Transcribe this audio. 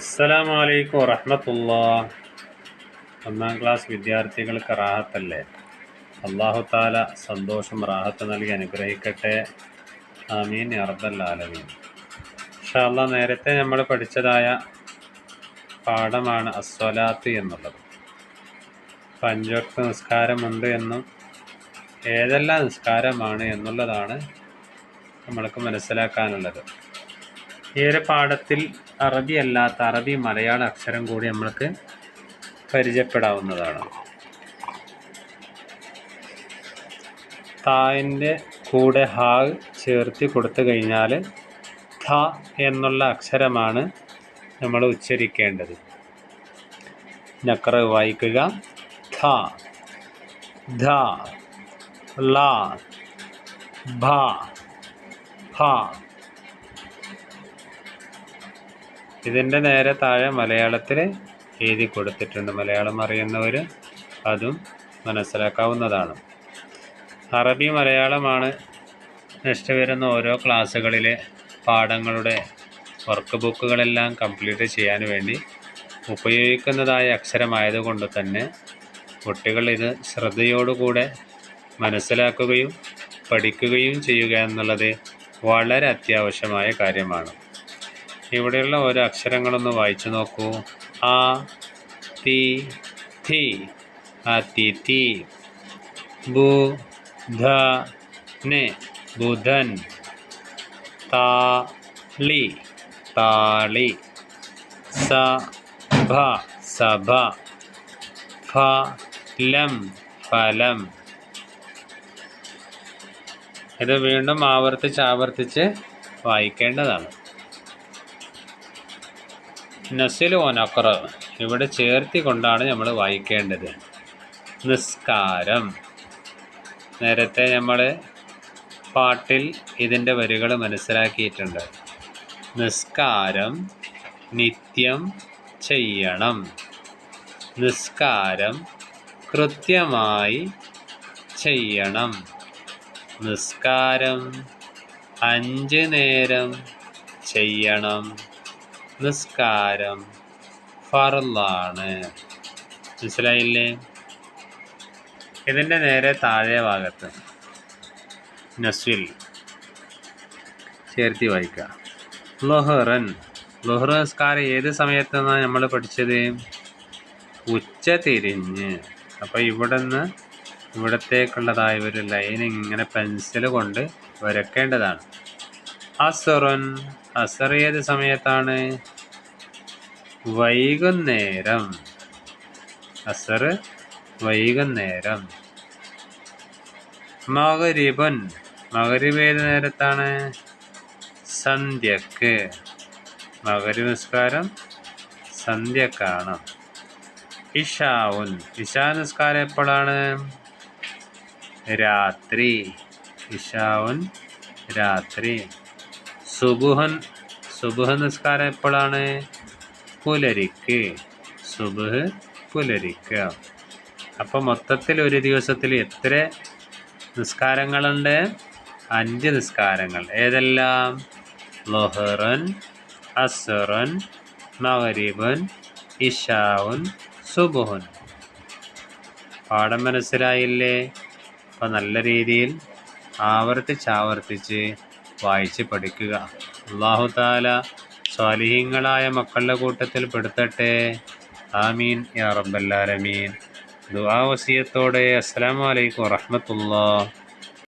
അസ്സലാമു അലൈക്കും വറഹ്മത്തുള്ളാഹ്. ഒന്നാം ക്ലാസ് വിദ്യാർത്ഥികൾക്ക് റാഹത്തല്ലേ? അല്ലാഹു തആല സന്തോഷം റാഹത്ത് നൽകി അനുഗ്രഹിക്കട്ടെ. ആമീൻ യാ റബ്ബൽ ആലമീൻ. ഇൻഷാ അല്ലാഹ് നേരത്തെ നമ്മൾ പഠിച്ചതായ പാഠമാണ് അസ്വലാത്ത് എന്നുള്ളത്. 5 വക്ത് നിസ്കാരമുണ്ട് എന്നും ഏതെല്ലാം നിസ്കാരമാണ് എന്നുള്ളതാണ് നമ്മൾക്ക് മനസ്സിലാക്കാനുള്ളത്. ഈ ഒരു പാഠത്തിൽ അറബി മലയാള അക്ഷരം കൂടി നമ്മൾക്ക് പരിചയപ്പെടാവുന്നതാണ്. തായിൻ്റെ കൂടെ ഹാ ചേർത്തി കൊടുത്തു കഴിഞ്ഞാൽ ഥ എന്നുള്ള അക്ഷരമാണ് നമ്മൾ ഉച്ചരിക്കേണ്ടത്. നഖറ വായിക്കുക. ഥ, ധ, ല, ഭ, ഫ. ഇതിൻ്റെ നേരെ താഴെ മലയാളത്തിൽ എഴുതി കൊടുത്തിട്ടുണ്ട്. മലയാളം അറിയുന്നവർ അതും മനസ്സിലാക്കാവുന്നതാണ്. അറബി മലയാളമാണ് നെക്സ്റ്റ് വരുന്ന ഓരോ ക്ലാസ്സുകളിലെ പാഠങ്ങളുടെ വർക്ക് ബുക്കുകളെല്ലാം കംപ്ലീറ്റ് ചെയ്യാൻ വേണ്ടി ഉപയോഗിക്കുന്നതായ അക്ഷരമായതുകൊണ്ട് തന്നെ കുട്ടികൾ ഇത് ശ്രദ്ധയോടുകൂടെ മനസ്സിലാക്കുകയും പഠിക്കുകയും ചെയ്യുക എന്നുള്ളത് വളരെ അത്യാവശ്യമായ കാര്യമാണ്. ഇവിടെയുള്ള ഓരോ അക്ഷരങ്ങളൊന്ന് വായിച്ചു നോക്കൂ. ആ, തി, ഥി, അതിഥി. ബു, ധ, ന്, ബുധൻ. താളി, താളി. സഭ, സഭ. ഫലം, ഫലം. ഇത് വീണ്ടും ആവർത്തിച്ച് വായിക്കേണ്ടതാണ്. നസിൽ ഒനഖറ ഇവിടെ ചേർത്തി കൊണ്ടാണ് നമ്മൾ വായിക്കേണ്ടത്. നിസ്കാരം. നേരത്തെ നമ്മൾ പാട്ടിൽ ഇതിൻ്റെ വരികൾ മനസ്സിലാക്കിയിട്ടുണ്ട്. നിസ്കാരം നിത്യം ചെയ്യണം. നിസ്കാരം കൃത്യമായി ചെയ്യണം. നിസ്കാരം 5 നേരം ചെയ്യണം. നിസ്കാരം ഫർളാണ്. മനസ്സിലായില്ലേ? ഇതിൻ്റെ നേരെ താഴെ ഭാഗത്ത് നസ്വിൽ ചേർത്തി വായിക്കുക. ളുഹ്റൻ. ളുഹ്ർ നിസ്കാരം ഏത് സമയത്തെന്നാണ് നമ്മൾ പഠിച്ചത്? ഉച്ച തിരിഞ്ഞ്. അപ്പോൾ ഇവിടത്തേക്കുള്ളതായ ഒരു ലൈൻ ഇങ്ങനെ പെൻസിൽ കൊണ്ട് വരക്കേണ്ടതാണ്. അസ്റുൻ. അസർ ഏത് സമയത്താണ്? വൈകുന്നേരം. അസർ വൈകുന്നേരം. മഗ്രിബുൻ. മഗ്രിബ് ഏത് നേരത്താണ്? സന്ധ്യക്ക്. മഗ്രിബ് നിസ്കാരം സന്ധ്യക്കാണ്. ഇഷാവുൻ. ഇഷാ നിസ്കാരം എപ്പോഴാണ്? രാത്രി. ഇഷാവുൻ രാത്രി. സുബുഹ് നിസ്കാരം എപ്പോഴാണ്? പുലരിക്ക്. സുബുഹ് പുലരിക്ക്. അപ്പോൾ മൊത്തത്തിൽ ഒരു ദിവസത്തിൽ എത്ര നിസ്കാരങ്ങളുണ്ട്? 5 നിസ്കാരങ്ങൾ. ഏതെല്ലാം? ളുഹ്റുൻ, അസ്റുൻ, മഗ്രിബുൻ, ഇഷാവുൻ, സുബുഹുൻ. പാഠം മനസ്സിലായില്ലേ? അപ്പോൾ നല്ല രീതിയിൽ ആവർത്തിച്ച് വായിച്ച് പഠിക്കുക. അല്ലാഹു തആല സ്വാലിഹീങ്ങളായ മക്കളുടെ കൂട്ടത്തിൽ പെടുത്തട്ടെ. ആമീൻ യാ റബ്ബൽ ആലമീൻ. ദുആ വസിയത്തോടെ അസ്സലാമു അലൈക്കും വറഹ്മത്തുള്ളാഹി.